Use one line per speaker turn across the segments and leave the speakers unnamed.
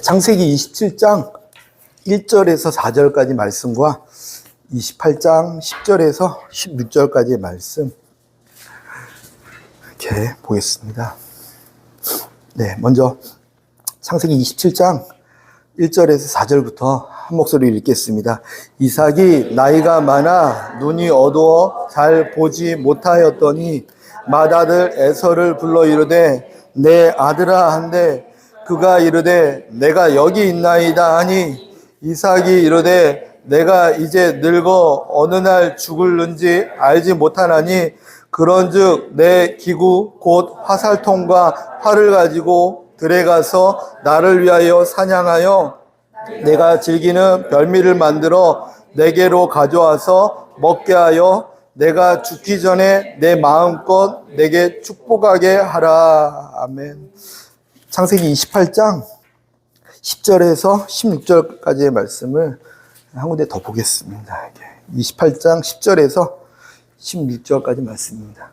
창세기 27장 1절에서 4절까지 말씀과 28장 10절에서 16절까지의 말씀 이렇게 보겠습니다. 네, 먼저 창세기 27장 1절에서 4절부터 한 목소리로 읽겠습니다. 이삭이 나이가 많아 눈이 어두워 잘 보지 못하였더니 맏아들 에서를 불러 이르되 내 아들아 한데 그가 이르되 내가 여기 있나이다 하니 이삭이 이르되 내가 이제 늙어 어느 날 죽을는지 알지 못하나니 그런즉 내 기구 곧 화살통과 활을 가지고 들에 가서 나를 위하여 사냥하여 내가 즐기는 별미를 만들어 내게로 가져와서 먹게 하여 내가 죽기 전에 내 마음껏 내게 축복하게 하라. 아멘. 창세기 28장 10절에서 16절까지의 말씀을 한 군데 더 보겠습니다. 28장 10절에서 16절까지 말씀입니다.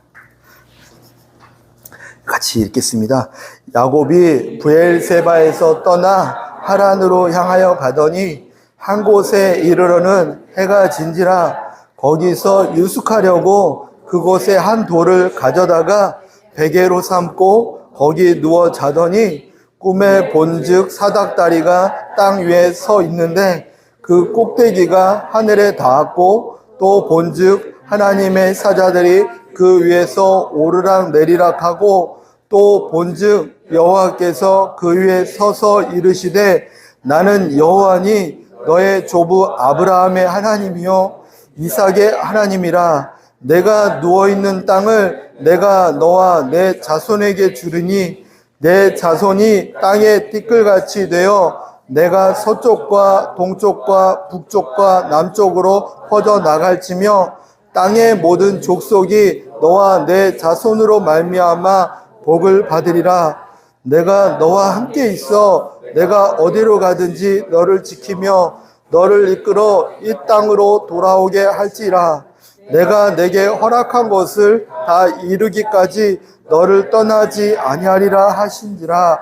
같이 읽겠습니다. 야곱이 브엘세바에서 떠나 하란으로 향하여 가더니 한 곳에 이르러는 해가 진지라 거기서 유숙하려고 그곳에 한 돌을 가져다가 베개로 삼고 거기 누워 자더니 꿈에 본즉 사닥다리가 땅 위에 서 있는데 그 꼭대기가 하늘에 닿았고 또 본즉 하나님의 사자들이 그 위에서 오르락 내리락 하고 또 본즉 여호와께서 그 위에 서서 이르시되 나는 여호와니 너의 조부 아브라함의 하나님이요 이삭의 하나님이라. 내가 누워있는 땅을 내가 너와 내 자손에게 주리니 내 자손이 땅의 띠끌같이 되어 내가 서쪽과 동쪽과 북쪽과 남쪽으로 퍼져나갈지며 땅의 모든 족속이 너와 내 자손으로 말미암아 복을 받으리라. 내가 너와 함께 있어 내가 어디로 가든지 너를 지키며 너를 이끌어 이 땅으로 돌아오게 할지라. 내가 내게 허락한 것을 다 이루기까지 너를 떠나지 아니하리라 하신지라.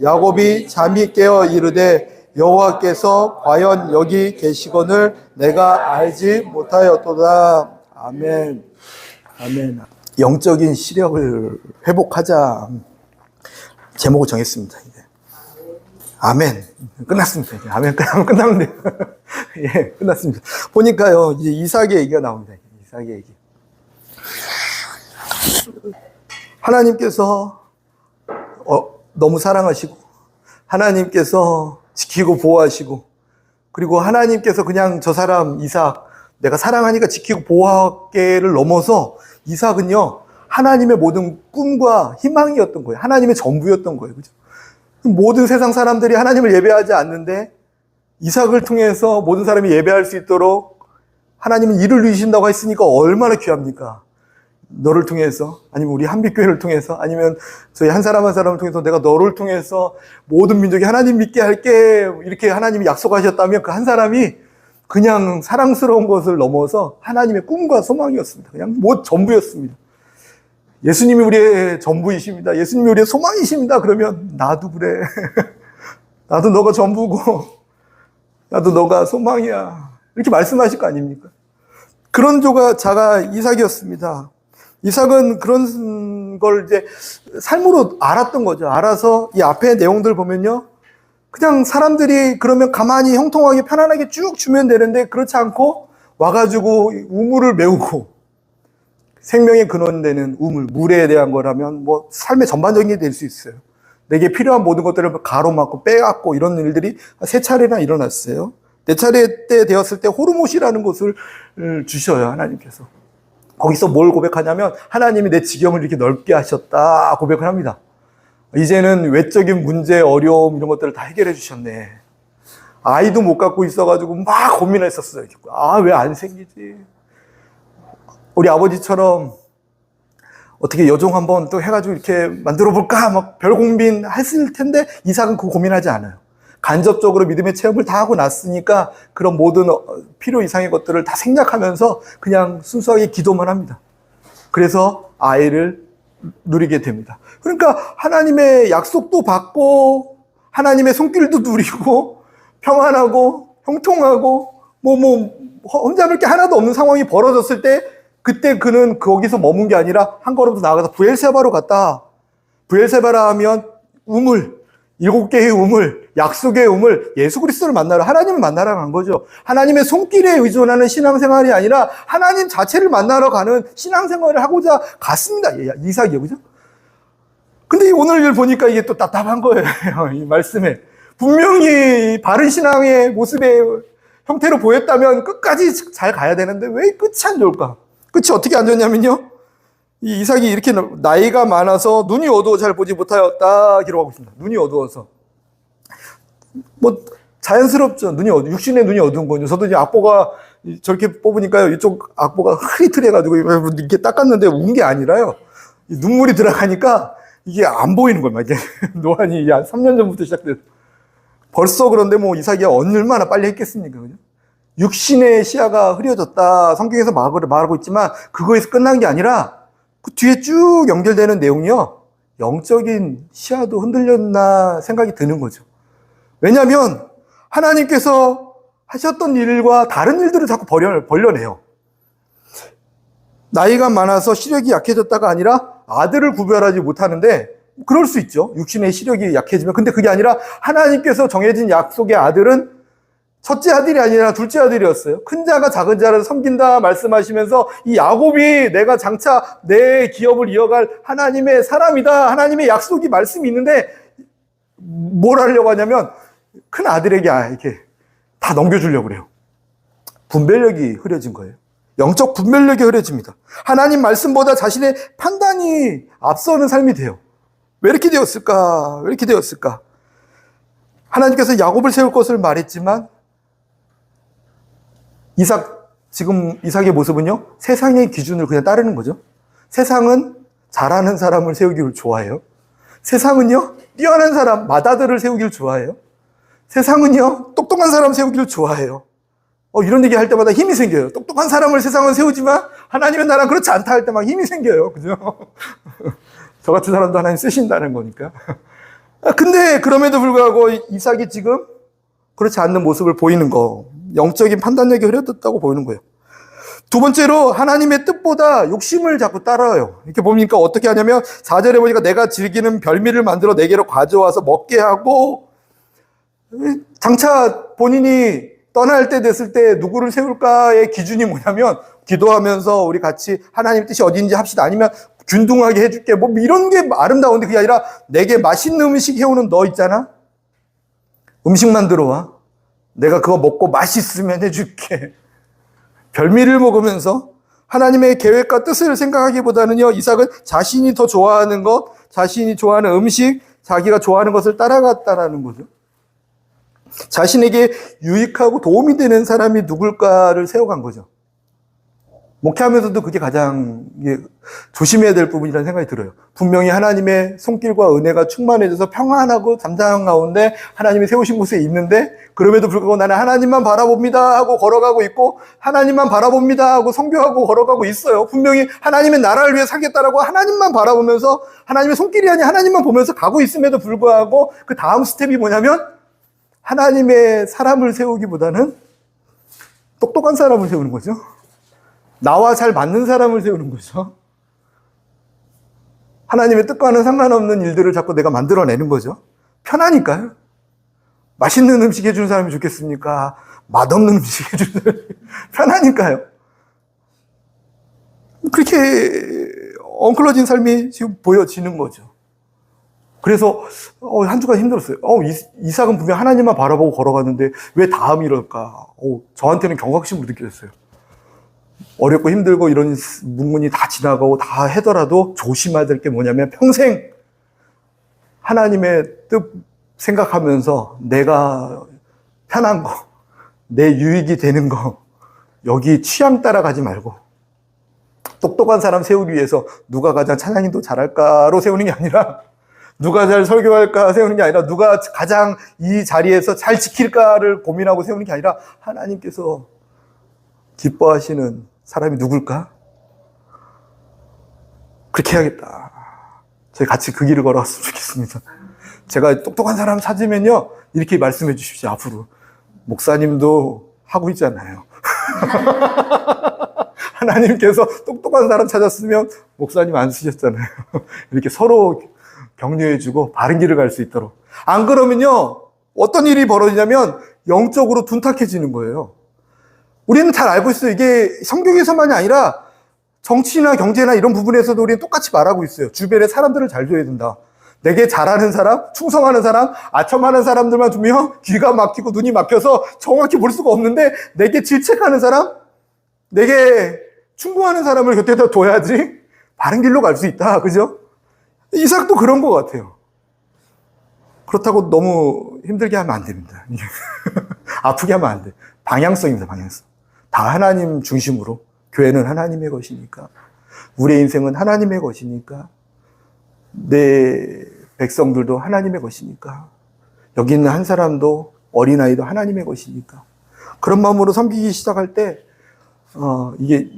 야곱이 잠이 깨어 이르되 여호와께서 과연 여기 계시거늘 내가 알지 못하였도다. 아멘. 아멘. 영적인 시력을 회복하자. 제목을 정했습니다. 아멘. 끝났습니다. 이제. 아멘. 끝나면 돼요. 예, 끝났습니다. 보니까요, 이제 이삭의 얘기가 나옵니다. 이삭의 얘기. 하나님께서 너무 사랑하시고, 하나님께서 지키고 보호하시고, 그리고 하나님께서 그냥 저 사람 이삭, 내가 사랑하니까 지키고 보호하게를 넘어서 이삭은요, 하나님의 모든 꿈과 희망이었던 거예요. 하나님의 전부였던 거예요. 그죠? 모든 세상 사람들이 하나님을 예배하지 않는데 이삭을 통해서 모든 사람이 예배할 수 있도록 하나님은 이를 누리신다고 했으니까 얼마나 귀합니까? 너를 통해서, 아니면 우리 한빛교회를 통해서, 아니면 저희 한 사람 한 사람을 통해서 내가 너를 통해서 모든 민족이 하나님 믿게 할게 이렇게 하나님이 약속하셨다면 그 한 사람이 그냥 사랑스러운 것을 넘어서 하나님의 꿈과 소망이었습니다. 그냥 전부였습니다. 예수님이 우리의 전부이십니다. 예수님이 우리의 소망이십니다. 그러면 나도 그래. 나도 너가 전부고 나도 너가 소망이야. 이렇게 말씀하실 거 아닙니까? 그런 자가 이삭이었습니다. 이삭은 그런 걸 이제 삶으로 알았던 거죠. 알아서 이 앞에 내용들 보면요. 그냥 사람들이 그러면 가만히 형통하게 편안하게 쭉 주면 되는데 그렇지 않고 와가지고 우물을 메우고 생명의 근원되는 우물, 물에 대한 거라면 뭐 삶의 전반적인 게 될 수 있어요. 내게 필요한 모든 것들을 가로막고 빼앗고 이런 일들이 세 차례나 일어났어요. 네 차례 때 되었을 때 호르못이라는 곳을 주셔요, 하나님께서. 거기서 뭘 고백하냐면 하나님이 내 지경을 이렇게 넓게 하셨다 고백을 합니다. 이제는 외적인 문제, 어려움 이런 것들을 다 해결해 주셨네. 아이도 못 갖고 있어가지고 막 고민했었어요. 왜 안 생기지? 우리 아버지처럼 어떻게 여종 한번 또 해가지고 이렇게 만들어 볼까? 막 별 고민했을 텐데 이삭은 그 고민하지 않아요. 간접적으로 믿음의 체험을 다 하고 났으니까 그런 모든 필요 이상의 것들을 다 생략하면서 그냥 순수하게 기도만 합니다. 그래서 아이를 누리게 됩니다. 그러니까 하나님의 약속도 받고 하나님의 손길도 누리고 평안하고 형통하고 험잡을 게 하나도 없는 상황이 벌어졌을 때 그때 그는 거기서 머문 게 아니라 한 걸음 더 나아가서 부엘세바로 갔다. 부엘세바라 하면 우물, 7개의 우물, 약속의 우물, 예수 그리스도를 만나러, 하나님을 만나러 간 거죠. 하나님의 손길에 의존하는 신앙생활이 아니라 하나님 자체를 만나러 가는 신앙생활을 하고자 갔습니다. 이삭이요, 그죠? 근데 오늘 보니까 이게 또 답답한 거예요. 이 말씀에. 분명히 바른 신앙의 모습의 형태로 보였다면 끝까지 잘 가야 되는데 왜 끝이 안 좋을까? 끝이 어떻게 안 좋냐면요. 이 이삭이 이렇게 나이가 많아서 눈이 어두워 잘 보지 못하였다 기록하고 있습니다. 눈이 어두워서. 자연스럽죠. 육신의 눈이 어두운 거죠. 저도 이제 악보가 저렇게 뽑으니까요. 이쪽 악보가 흐릿흐릿해가지고 이렇게 닦았는데 운 게 아니라요. 눈물이 들어가니까 이게 안 보이는 거예요. 이게 노안이 한 3년 전부터 시작돼서. 벌써 그런데 이삭이 얼마나 빨리 했겠습니까? 그죠? 육신의 시야가 흐려졌다. 성경에서 말하고 있지만 그거에서 끝난 게 아니라 그 뒤에 쭉 연결되는 내용이요. 영적인 시야도 흔들렸나 생각이 드는 거죠. 왜냐하면 하나님께서 하셨던 일과 다른 일들을 자꾸 벌려내요. 나이가 많아서 시력이 약해졌다가 아니라 아들을 구별하지 못하는데 그럴 수 있죠. 육신의 시력이 약해지면. 근데 그게 아니라 하나님께서 정해진 약속의 아들은 첫째 아들이 아니라 둘째 아들이었어요. 큰 자가 작은 자를 섬긴다 말씀하시면서 이 야곱이 내가 장차 내 기업을 이어갈 하나님의 사람이다. 하나님의 약속이 말씀이 있는데 뭘 하려고 하냐면 큰 아들에게 이렇게 다 넘겨주려고 그래요. 분별력이 흐려진 거예요. 영적 분별력이 흐려집니다. 하나님 말씀보다 자신의 판단이 앞서는 삶이 돼요. 왜 이렇게 되었을까? 왜 이렇게 되었을까? 하나님께서 야곱을 세울 것을 말했지만 지금 이삭의 모습은요, 세상의 기준을 그냥 따르는 거죠. 세상은 잘하는 사람을 세우기를 좋아해요. 세상은요, 뛰어난 사람, 맏아들을 세우기를 좋아해요. 세상은요, 똑똑한 사람 세우기를 좋아해요. 이런 얘기 할 때마다 힘이 생겨요. 똑똑한 사람을 세상은 세우지만 하나님의 나라는 그렇지 않다 할 때 막 힘이 생겨요. 그죠? 저 같은 사람도 하나님 쓰신다는 거니까. 근데 그럼에도 불구하고 이삭이 지금 그렇지 않는 모습을 보이는 거. 영적인 판단력이 흐려졌다고 보이는 거예요. 두 번째로 하나님의 뜻보다 욕심을 자꾸 따라요. 이렇게 보니까 어떻게 하냐면 4절에 보니까 내가 즐기는 별미를 만들어 내게로 가져와서 먹게 하고 장차 본인이 떠날 때 됐을 때 누구를 세울까의 기준이 뭐냐면 기도하면서 우리 같이 하나님 뜻이 어딘지 합시다. 아니면 균등하게 해줄게. 이런 게 아름다운데 그게 아니라 내게 맛있는 음식 해오는 너 있잖아. 음식만 들어와. 내가 그거 먹고 맛있으면 해줄게. 별미를 먹으면서 하나님의 계획과 뜻을 생각하기보다는요, 이삭은 자신이 더 좋아하는 것, 자신이 좋아하는 음식, 자기가 좋아하는 것을 따라갔다라는 거죠. 자신에게 유익하고 도움이 되는 사람이 누굴까를 세워간 거죠. 목회하면서도 그게 가장 조심해야 될 부분이라는 생각이 들어요. 분명히 하나님의 손길과 은혜가 충만해져서 평안하고 잠잠한 가운데 하나님이 세우신 곳에 있는데 그럼에도 불구하고 나는 하나님만 바라봅니다 하고 걸어가고 있고 하나님만 바라봅니다 하고 성교하고 걸어가고 있어요. 분명히 하나님의 나라를 위해 살겠다라고 하나님만 바라보면서 하나님의 손길이 아닌 하나님만 보면서 가고 있음에도 불구하고 그 다음 스텝이 뭐냐면 하나님의 사람을 세우기보다는 똑똑한 사람을 세우는 거죠. 나와 잘 맞는 사람을 세우는 거죠. 하나님의 뜻과는 상관없는 일들을 자꾸 내가 만들어내는 거죠. 편하니까요. 맛있는 음식 해주는 사람이 좋겠습니까? 맛없는 음식 해주는 사람이 편하니까요. 그렇게 엉클어진 삶이 지금 보여지는 거죠. 그래서 한 주간 힘들었어요. 이삭은 분명 하나님만 바라보고 걸어갔는데 왜 다음이 이럴까? 저한테는 경각심으로 느껴졌어요. 어렵고 힘들고 이런 문문이 다 지나가고 다 하더라도 조심해야 될 게 뭐냐면 평생 하나님의 뜻 생각하면서 내가 편한 거, 내 유익이 되는 거, 여기 취향 따라가지 말고 똑똑한 사람 세우기 위해서 누가 가장 찬양인도 잘할까로 세우는 게 아니라 누가 잘 설교할까 세우는 게 아니라 누가 가장 이 자리에서 잘 지킬까를 고민하고 세우는 게 아니라 하나님께서 기뻐하시는 사람이 누굴까? 그렇게 해야겠다. 저희 같이 그 길을 걸어왔으면 좋겠습니다. 제가 똑똑한 사람 찾으면요, 이렇게 말씀해 주십시오. 앞으로 목사님도 하고 있잖아요. 하나님께서 똑똑한 사람 찾았으면 목사님 안 쓰셨잖아요. 이렇게 서로 격려해주고 바른 길을 갈 수 있도록. 안 그러면요, 어떤 일이 벌어지냐면 영적으로 둔탁해지는 거예요. 우리는 잘 알고 있어요. 이게 성경에서만이 아니라 정치나 경제나 이런 부분에서도 우리는 똑같이 말하고 있어요. 주변에 사람들을 잘 줘야 된다. 내게 잘하는 사람, 충성하는 사람, 아첨하는 사람들만 두면 귀가 막히고 눈이 막혀서 정확히 볼 수가 없는데, 내게 질책하는 사람, 내게 충고하는 사람을 곁에다 둬야지 바른 길로 갈 수 있다. 그죠? 이삭도 그런 것 같아요. 그렇다고 너무 힘들게 하면 안 됩니다. 아프게 하면 안 돼. 방향성입니다, 방향성. 다 하나님 중심으로. 교회는 하나님의 것이니까. 우리의 인생은 하나님의 것이니까. 내 백성들도 하나님의 것이니까. 여기 있는 한 사람도 어린아이도 하나님의 것이니까. 그런 마음으로 섬기기 시작할 때 이게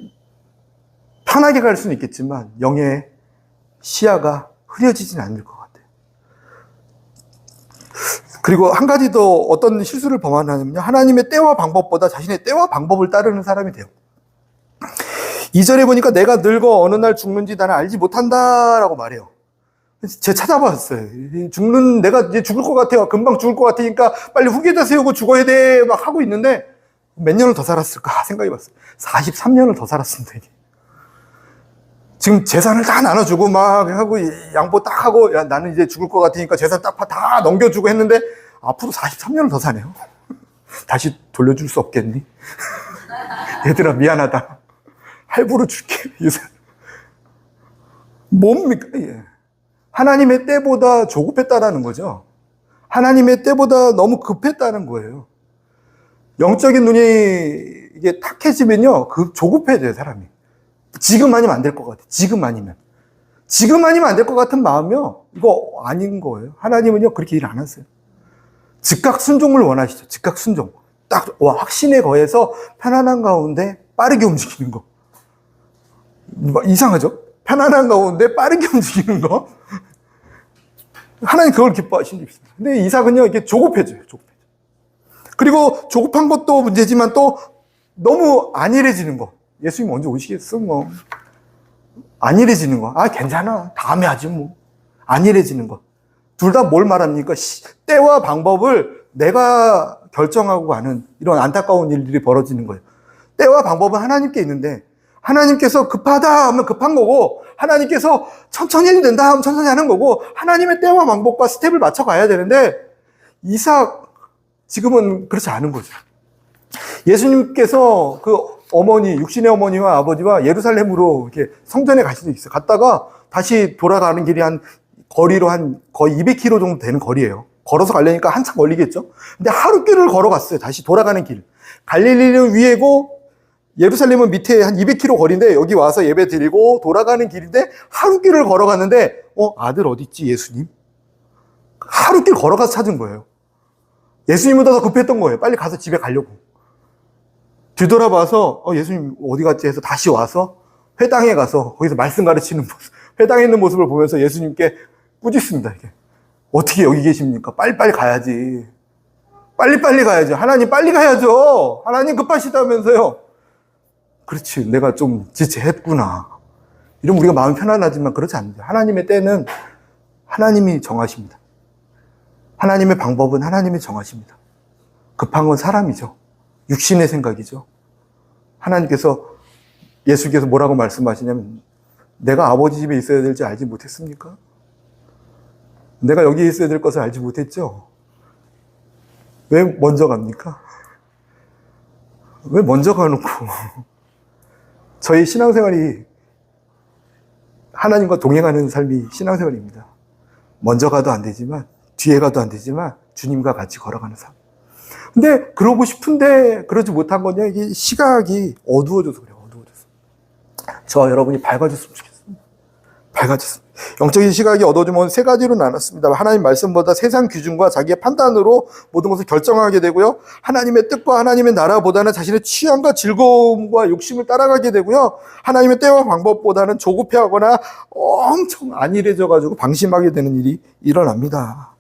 편하게 갈 수는 있겠지만 영의 시야가 흐려지진 않을 것 같아요. 그리고 한 가지 더 어떤 실수를 범하냐면요, 하나님의 때와 방법보다 자신의 때와 방법을 따르는 사람이 돼요. 2절에 보니까 내가 늙어 어느 날 죽는지 나는 알지 못한다라고 말해요. 제가 찾아봤어요. 내가 이제 죽을 것 같아요. 금방 죽을 것 같으니까 빨리 후계자 세우고 죽어야 돼. 막 하고 있는데 몇 년을 더 살았을까 생각해 봤어요. 43년을 더 살았습니다, 이게. 지금 재산을 다 나눠주고 막 하고 양보 딱 하고, 야, 나는 이제 죽을 것 같으니까 재산 딱 다 넘겨주고 했는데 앞으로 43년을 더 사네요. 다시 돌려줄 수 없겠니? 얘들아, 미안하다. 할부로 줄게. 뭡니까, 이게? 하나님의 때보다 조급했다라는 거죠. 하나님의 때보다 너무 급했다는 거예요. 영적인 눈이 이게 탁해지면요, 조급해져요, 사람이. 지금 아니면 안 될 것 같아. 지금 아니면 안 될 것 같은 마음이요, 이거 아닌 거예요. 하나님은요, 그렇게 일 안 하세요. 즉각 순종을 원하시죠. 즉각 순종. 딱 확신에 거해서 편안한 가운데 빠르게 움직이는 거. 이상하죠? 편안한 가운데 빠르게 움직이는 거. 하나님 그걸 기뻐하시는 게 있습니다. 근데 이삭은요, 이게 조급해져요. 그리고 조급한 것도 문제지만 또 너무 안일해지는 거. 예수님 언제 오시겠어? 뭐. 안일해지는 거. 아, 괜찮아. 다음에 하지 뭐. 안일해지는 거. 둘 다 뭘 말합니까? 때와 방법을 내가 결정하고 가는 이런 안타까운 일들이 벌어지는 거예요. 때와 방법은 하나님께 있는데, 하나님께서 급하다 하면 급한 거고, 하나님께서 천천히 해도 된다 하면 천천히 하는 거고, 하나님의 때와 방법과 스텝을 맞춰 가야 되는데, 이삭 지금은 그렇지 않은 거죠. 예수님께서 그 어머니, 육신의 어머니와 아버지와 예루살렘으로 이렇게 성전에 가실 수 있어요. 갔다가 다시 돌아가는 길이 거리로 거의 200km 정도 되는 거리예요. 걸어서 가려니까 한참 걸리겠죠? 근데 하루 길을 걸어갔어요. 다시 돌아가는 길. 갈릴리는 위에고 예루살렘은 밑에 한 200km 거리인데 여기 와서 예배 드리고 돌아가는 길인데 하루 길을 걸어갔는데 아들 어디 있지 예수님? 하루 길 걸어가서 찾은 거예요. 예수님보다 더 급했던 거예요. 빨리 가서 집에 가려고. 뒤돌아봐서 예수님 어디 갔지 해서 다시 와서 회당에 가서 거기서 말씀 가르치는 모습, 회당에 있는 모습을 보면서 예수님께 꾸짖습니다. 이게. 어떻게 여기 계십니까? 빨리빨리 가야지. 빨리빨리 가야죠. 하나님 빨리 가야죠. 하나님 급하시다면서요. 그렇지, 내가 좀 지체했구나. 이러면 우리가 마음이 편안하지만 그렇지 않죠. 하나님의 때는 하나님이 정하십니다. 하나님의 방법은 하나님이 정하십니다. 급한 건 사람이죠. 육신의 생각이죠. 예수께서 뭐라고 말씀하시냐면, 내가 아버지 집에 있어야 될지 알지 못했습니까? 내가 여기에 있어야 될 것을 알지 못했죠? 왜 먼저 갑니까? 왜 먼저 가놓고 저희 신앙생활이 하나님과 동행하는 삶이 신앙생활입니다. 먼저 가도 안 되지만 뒤에 가도 안 되지만 주님과 같이 걸어가는 삶. 근데 그러고 싶은데 그러지 못한 건요, 이게 시각이 어두워져서 그래요. 어두워져서. 저와 여러분이 밝아졌으면 좋겠습니다. 밝아졌습니다. 영적인 시각이 어두워지면 세 가지로 나눴습니다. 하나님 말씀보다 세상 기준과 자기의 판단으로 모든 것을 결정하게 되고요. 하나님의 뜻과 하나님의 나라보다는 자신의 취향과 즐거움과 욕심을 따라가게 되고요. 하나님의 때와 방법보다는 조급해하거나 엄청 안일해져가지고 방심하게 되는 일이 일어납니다.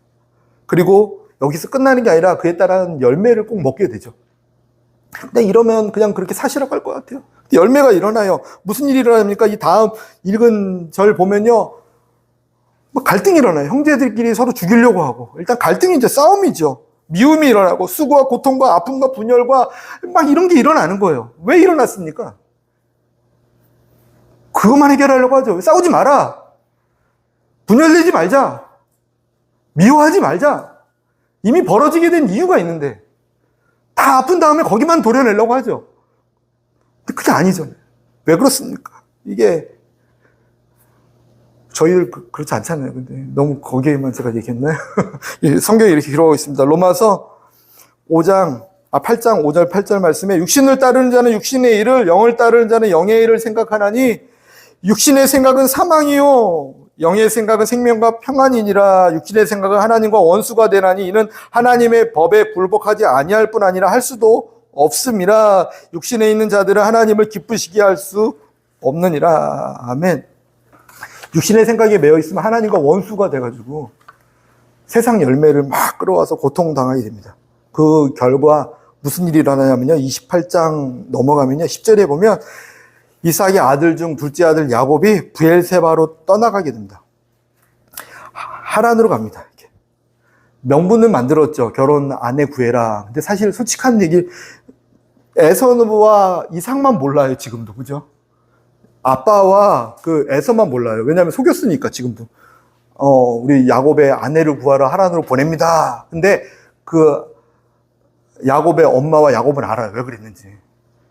그리고 여기서 끝나는 게 아니라 그에 따른 열매를 꼭 먹게 되죠. 근데 이러면 그냥 그렇게 사시라고 할 것 같아요. 열매가 일어나요. 무슨 일이 일어납니까? 이 다음 읽은 절 보면요. 뭐 갈등이 일어나요. 형제들끼리 서로 죽이려고 하고. 일단 갈등이 이제 싸움이죠. 미움이 일어나고 수고와 고통과 아픔과 분열과 막 이런 게 일어나는 거예요. 왜 일어났습니까? 그것만 해결하려고 하죠. 싸우지 마라. 분열되지 말자. 미워하지 말자. 이미 벌어지게 된 이유가 있는데 다 아픈 다음에 거기만 도려내려고 하죠. 근데 그게 아니잖아요. 왜 그렇습니까? 이게 저희들 그렇지 않잖아요. 근데 너무 거기에만 제가 얘기했나요? 성경이 이렇게 기록하고 있습니다. 로마서 8장 5절 8절 말씀에 육신을 따르는 자는 육신의 일을, 영을 따르는 자는 영의 일을 생각하나니 육신의 생각은 사망이요 영의 생각은 생명과 평안이니라. 육신의 생각은 하나님과 원수가 되나니 이는 하나님의 법에 불복하지 아니할 뿐 아니라 할 수도 없음이라. 육신에 있는 자들은 하나님을 기쁘시게 할 수 없느니라. 아멘. 육신의 생각에 매여 있으면 하나님과 원수가 돼가지고 세상 열매를 막 끌어와서 고통당하게 됩니다. 그 결과 무슨 일이 일어나냐면요. 28장 넘어가면요. 10절에 보면 이삭의 아들 중 둘째 아들 야곱이 브엘세바로 떠나가게 됩니다. 하란으로 갑니다. 이렇게. 명분을 만들었죠. 결혼 아내 구해라. 근데 사실 솔직한 얘기, 에서와 이삭만 몰라요. 지금도. 그죠? 아빠와 그 에서만 몰라요. 왜냐하면 속였으니까 지금도. 우리 야곱의 아내를 구하러 하란으로 보냅니다. 근데 그 야곱의 엄마와 야곱은 알아요. 왜 그랬는지.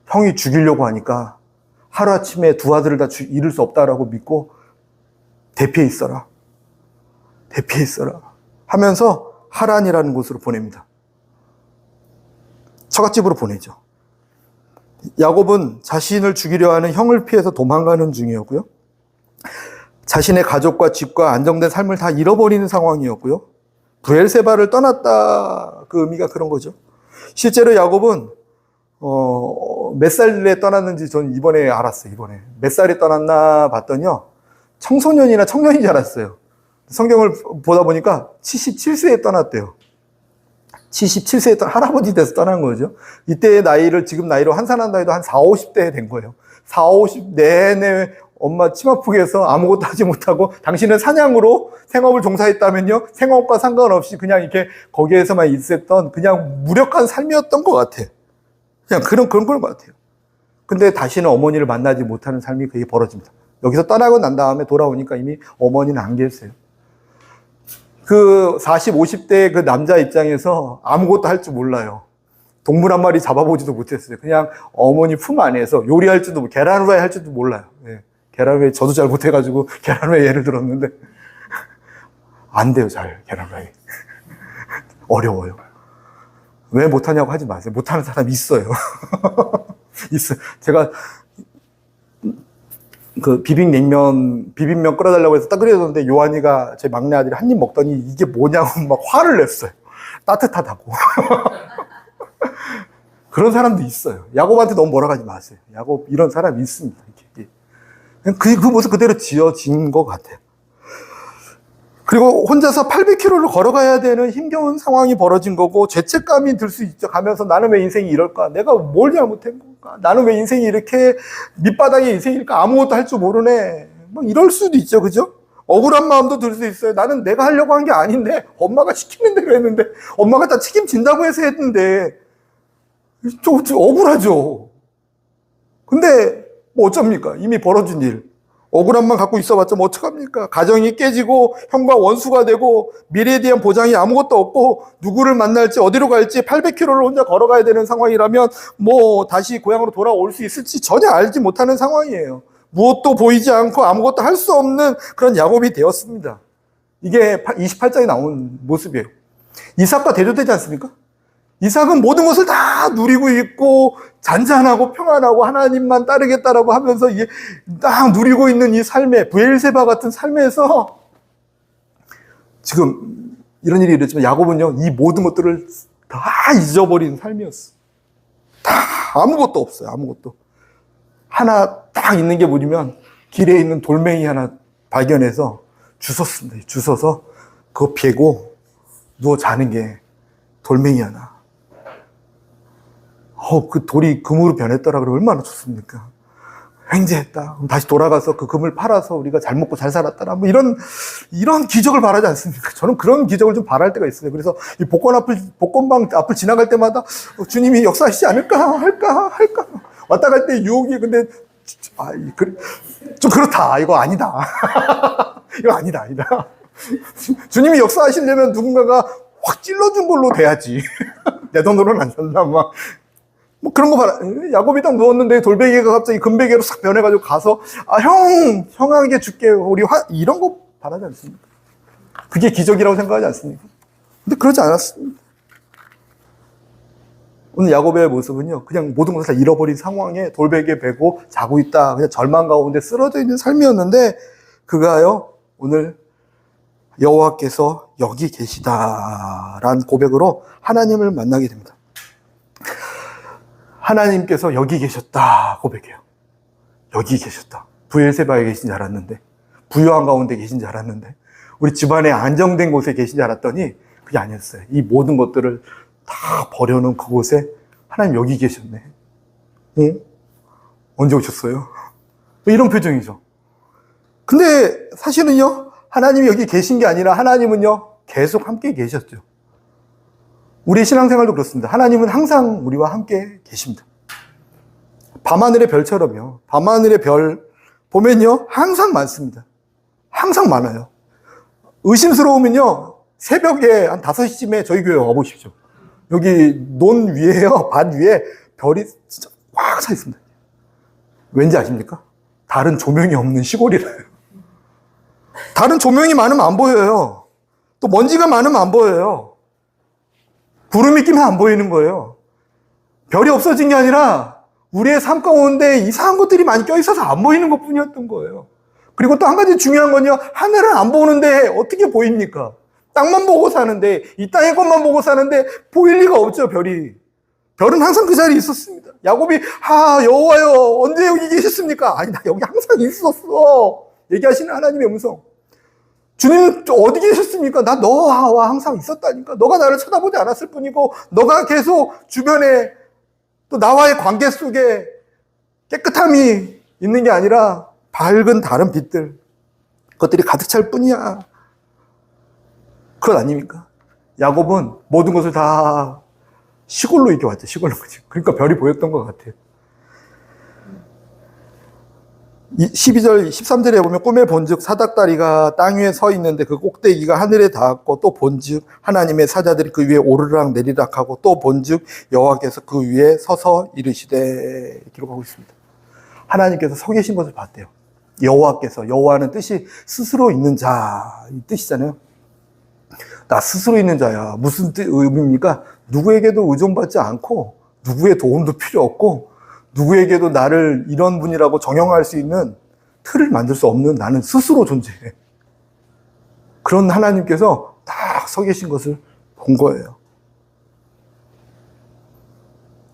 형이 죽이려고 하니까 하루아침에 두 아들을 다 잃을 수 없다라고 믿고 대피해 있어라. 대피해 있어라. 하면서 하란이라는 곳으로 보냅니다. 처갓집으로 보내죠. 야곱은 자신을 죽이려 하는 형을 피해서 도망가는 중이었고요. 자신의 가족과 집과 안정된 삶을 다 잃어버리는 상황이었고요. 브엘세바를 떠났다. 그 의미가 그런 거죠. 실제로 야곱은 몇 살에 떠났는지 전 이번에 알았어요. 이번에 몇 살에 떠났나 봤더니요. 청소년이나 청년인 줄 알았어요. 성경을 보다 보니까 77세에 떠났대요. 77세에 할아버지 돼서 떠난 거죠. 이때의 나이를 지금 나이로 환산한다 해도 한 4, 50대 된 거예요. 4, 50 내내 엄마 치마폭에서 아무것도 하지 못하고 당신은 사냥으로 생업을 종사했다면요. 생업과 상관없이 그냥 이렇게 거기에서만 있었던 그냥 무력한 삶이었던 것 같아요. 그냥 그런 걸 것 같아요. 근데 다시는 어머니를 만나지 못하는 삶이 그게 벌어집니다. 여기서 떠나고 난 다음에 돌아오니까 이미 어머니는 안 계세요. 그 40, 50대 그 남자 입장에서 아무것도 할 줄 몰라요. 동물 한 마리 잡아보지도 못했어요. 그냥 어머니 품 안에서 요리할 줄도, 계란 후라이 할 줄도 몰라요. 네. 계란 후라이 저도 잘 못해가지고 계란 후라이 예를 들었는데 안 돼요, 잘 계란 후라이. 어려워요. 왜 못하냐고 하지 마세요. 못하는 사람 있어요. 있어요. 제가 그 비빔면 끓여달라고 해서 딱 끓여줬는데 요한이가 제 막내 아들이 한 입 먹더니 이게 뭐냐고 막 화를 냈어요. 따뜻하다고. 그런 사람도 있어요. 야곱한테 너무 뭐라 하지 마세요. 야곱 이런 사람이 있습니다. 그 모습 그대로 지어진 것 같아요. 그리고 혼자서 800km를 걸어가야 되는 힘겨운 상황이 벌어진 거고 죄책감이 들 수 있죠. 가면서 나는 왜 인생이 이럴까? 내가 뭘 잘못한 건가? 나는 왜 인생이 이렇게 밑바닥의 인생일까? 아무것도 할 줄 모르네. 뭐 이럴 수도 있죠. 그죠? 억울한 마음도 들 수 있어요. 나는 내가 하려고 한 게 아닌데 엄마가 시키는 대로 했는데 엄마가 다 책임진다고 해서 했는데 좀 억울하죠. 근데 뭐 어쩝니까? 이미 벌어진 일. 억울함만 갖고 있어봤자 뭐 어떡합니까? 가정이 깨지고 형과 원수가 되고 미래에 대한 보장이 아무것도 없고 누구를 만날지 어디로 갈지 800km를 혼자 걸어가야 되는 상황이라면 뭐 다시 고향으로 돌아올 수 있을지 전혀 알지 못하는 상황이에요. 무엇도 보이지 않고 아무것도 할 수 없는 그런 야곱이 되었습니다. 이게 28장에 나온 모습이에요. 이삭과 대조되지 않습니까? 이삭은 모든 것을 다 누리고 있고 잔잔하고 평안하고 하나님만 따르겠다라고 하면서 이게 딱 누리고 있는 이 삶에 브엘세바 같은 삶에서 지금 이런 일이 일어났지만 야곱은요 이 모든 것들을 다 잊어버린 삶이었어. 다 아무것도 없어요. 아무것도. 하나 딱 있는 게 뭐냐면 길에 있는 돌멩이 하나 발견해서 주웠습니다. 주워서 그거 베고 누워 자는 게 돌멩이야, 나. 그 돌이 금으로 변했더라 그러면 얼마나 좋습니까? 횡재했다. 그럼 다시 돌아가서 그 금을 팔아서 우리가 잘 먹고 잘 살았더라. 뭐 이런 기적을 바라지 않습니까? 저는 그런 기적을 좀 바랄 때가 있어요. 그래서 이 복권방 앞을 지나갈 때마다 주님이 역사하시지 않을까? 할까? 왔다 갈 때 유혹이 근데, 좀 그렇다. 이거 아니다. 이거 아니다. 주님이 역사하시려면 누군가가 확 찔러준 걸로 돼야지. 내 돈으로는 안 산다. 뭐 그런 거 봐라. 야곱이 딱 누웠는데 돌베개가 갑자기 금베개로 싹 변해가지고 가서 형에게 줄게. 이런 거 바라지 않습니까? 그게 기적이라고 생각하지 않습니까? 근데 그러지 않았습니다. 오늘 야곱의 모습은요, 그냥 모든 것을 다 잃어버린 상황에 돌베개 베고 자고 있다. 그냥 절망 가운데 쓰러져 있는 삶이었는데, 그가요, 오늘 여호와께서 여기 계시다라는 고백으로 하나님을 만나게 됩니다. 하나님께서 여기 계셨다 고백해요. 여기 계셨다. 브엘세바에 계신 줄 알았는데, 부유한 가운데 계신 줄 알았는데, 우리 집안에 안정된 곳에 계신 줄 알았더니 그게 아니었어요. 이 모든 것들을 다 버려놓은 그곳에 하나님 여기 계셨네. 언제 오셨어요? 이런 표정이죠. 근데 사실은요, 하나님이 여기 계신 게 아니라 하나님은요, 계속 함께 계셨죠. 우리의 신앙생활도 그렇습니다. 하나님은 항상 우리와 함께 계십니다. 밤하늘의 별처럼요. 밤하늘의 별 보면요, 항상 많습니다. 항상 많아요. 의심스러우면요, 새벽에 한 5시쯤에 저희 교회 와보십시오. 여기 논 위에요, 밭 위에 별이 진짜 꽉 차 있습니다. 왠지 아십니까? 다른 조명이 없는 시골이라요. 다른 조명이 많으면 안 보여요. 또 먼지가 많으면 안 보여요. 구름이 끼면 안 보이는 거예요. 별이 없어진 게 아니라 우리의 삶 가운데 이상한 것들이 많이 껴있어서 안 보이는 것 뿐이었던 거예요. 그리고 또 한 가지 중요한 건요, 하늘은 안 보는데 어떻게 보입니까? 땅만 보고 사는데, 이 땅의 것만 보고 사는데 보일 리가 없죠, 별이. 별은 항상 그 자리에 있었습니다. 야곱이 여호와여, 언제 여기 계셨습니까? 아니, 나 여기 항상 있었어. 얘기하시는 하나님의 음성. 주님 어디 계셨습니까? 나 너와 항상 있었다니까. 너가 나를 쳐다보지 않았을 뿐이고, 너가 계속 주변에 또 나와의 관계 속에 깨끗함이 있는 게 아니라 밝은 다른 빛들, 그것들이 가득 찰 뿐이야. 그것 아닙니까? 야곱은 모든 것을 다 시골로 이겨왔죠. 시골로. 그러니까 별이 보였던 것 같아요. 12절, 13절에 보면 꿈에 본즉 사닥다리가 땅 위에 서 있는데 그 꼭대기가 하늘에 닿았고, 또 본즉 하나님의 사자들이 그 위에 오르락 내리락 하고, 또 본즉 여호와께서 그 위에 서서 이르시되, 기록하고 있습니다. 하나님께서 서 계신 것을 봤대요. 여호와는 뜻이 스스로 있는 자, 이 뜻이잖아요. 나 스스로 있는 자야. 무슨 의미입니까? 누구에게도 의존받지 않고, 누구의 도움도 필요 없고, 누구에게도 나를 이런 분이라고 정형할 수 있는 틀을 만들 수 없는 나는 스스로 존재해. 그런 하나님께서 딱 서 계신 것을 본 거예요.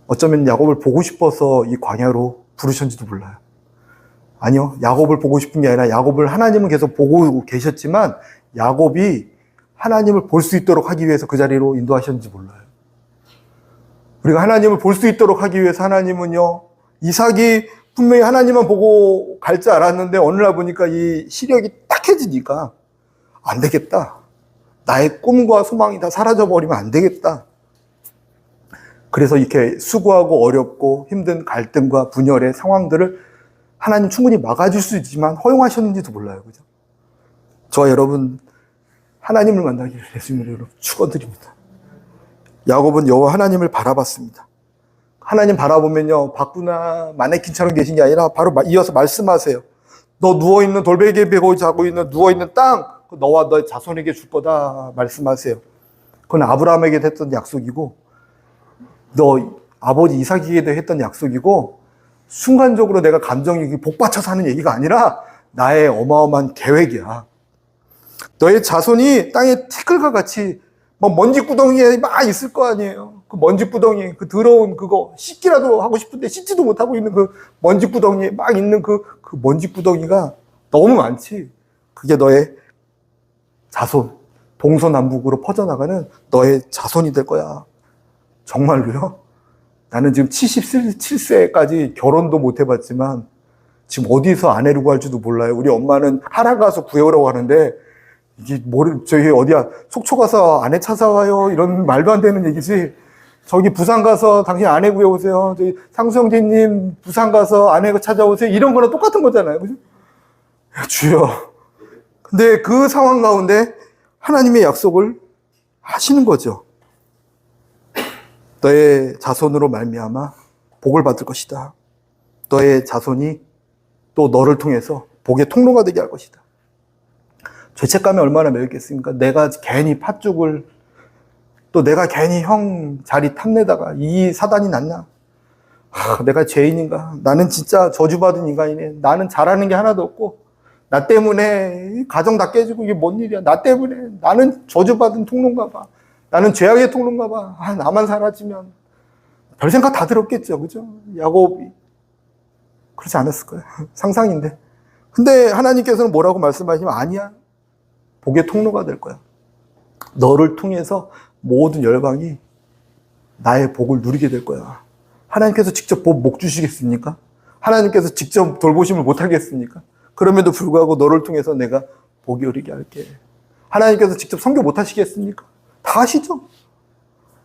어쩌면 야곱을 보고 싶어서 이 광야로 부르셨는지도 몰라요. 아니요, 야곱을 보고 싶은 게 아니라 야곱을 하나님은 계속 보고 계셨지만 야곱이 하나님을 볼 수 있도록 하기 위해서 그 자리로 인도하셨는지 몰라요. 우리가 하나님을 볼 수 있도록 하기 위해서 하나님은요, 이삭이 분명히 하나님만 보고 갈 줄 알았는데 어느 날 보니까 이 시력이 딱해지니까 안 되겠다. 나의 꿈과 소망이 다 사라져버리면 안 되겠다. 그래서 이렇게 수고하고 어렵고 힘든 갈등과 분열의 상황들을 하나님 충분히 막아줄 수 있지만 허용하셨는지도 몰라요. 그죠? 저와 여러분, 하나님을 만나기를 예수님으로 여러분 축원드립니다. 야곱은 여호와 하나님을 바라봤습니다. 하나님 바라보면요, 바꾸나 마네킹처럼 계신 게 아니라 바로 이어서 말씀하세요. 너 누워있는 돌베개 베고 자고 있는 누워있는 땅, 너와 너의 자손에게 줄 거다 말씀하세요. 그건 아브라함에게 했던 약속이고, 너 아버지 이삭에게도 했던 약속이고, 순간적으로 내가 감정이 복받쳐서 하는 얘기가 아니라 나의 어마어마한 계획이야. 너의 자손이 땅의 티끌과 같이 뭐 먼지구덩이에 막 있을 거 아니에요. 그 먼지구덩이, 그 더러운 그거 씻기라도 하고 싶은데 씻지도 못하고 있는 그 먼지구덩이에 막 있는 그 먼지구덩이가 너무 많지. 그게 너의 자손, 동서남북으로 퍼져나가는 너의 자손이 될 거야. 정말로요? 나는 지금 77세까지 결혼도 못 해봤지만 지금 어디서 아내를 구할지도 몰라요. 우리 엄마는 하나 가서 구해오라고 하는데 이게 저기 어디야 속초 가서 아내 찾아와요 이런 말도 안 되는 얘기지. 저기 부산 가서 당신 아내 구해오세요. 저기 상수형제님 부산 가서 아내 찾아오세요. 이런 거랑 똑같은 거잖아요. 그죠? 야, 주여. 근데 그 상황 가운데 하나님의 약속을 하시는 거죠. 너의 자손으로 말미암아 복을 받을 것이다. 너의 자손이 또 너를 통해서 복의 통로가 되게 할 것이다. 죄책감이 얼마나 매였겠습니까? 내가 괜히 팥죽을 또 내가 괜히 형 자리 탐내다가 이 사단이 났나? 내가 죄인인가? 나는 진짜 저주받은 인간이네. 나는 잘하는 게 하나도 없고 나 때문에 가정 다 깨지고 이게 뭔 일이야? 나 때문에 나는 저주받은 통로인가 봐. 나는 죄악의 통로인가 봐. 나만 사라지면 별 생각 다 들었겠죠. 그죠? 야곱이 그렇지 않았을 거예요. 상상인데. 근데 하나님께서는 뭐라고 말씀하시면 아니야. 복의 통로가 될 거야. 너를 통해서 모든 열방이 나의 복을 누리게 될 거야. 하나님께서 직접 복 주시겠습니까? 하나님께서 직접 돌보심을 못 하겠습니까? 그럼에도 불구하고 너를 통해서 내가 복이 오르게 할게. 하나님께서 직접 선교 못 하시겠습니까? 다 하시죠.